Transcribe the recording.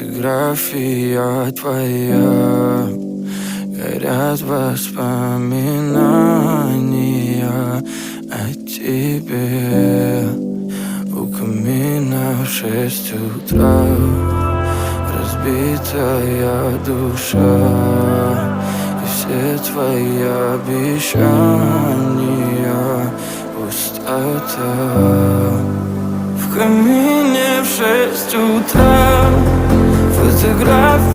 Фотография твоя, горят воспоминания о тебе. У камина в 6 утра, разбитая душа, и все твои обещания пустота. В камине в 6 утра фотография.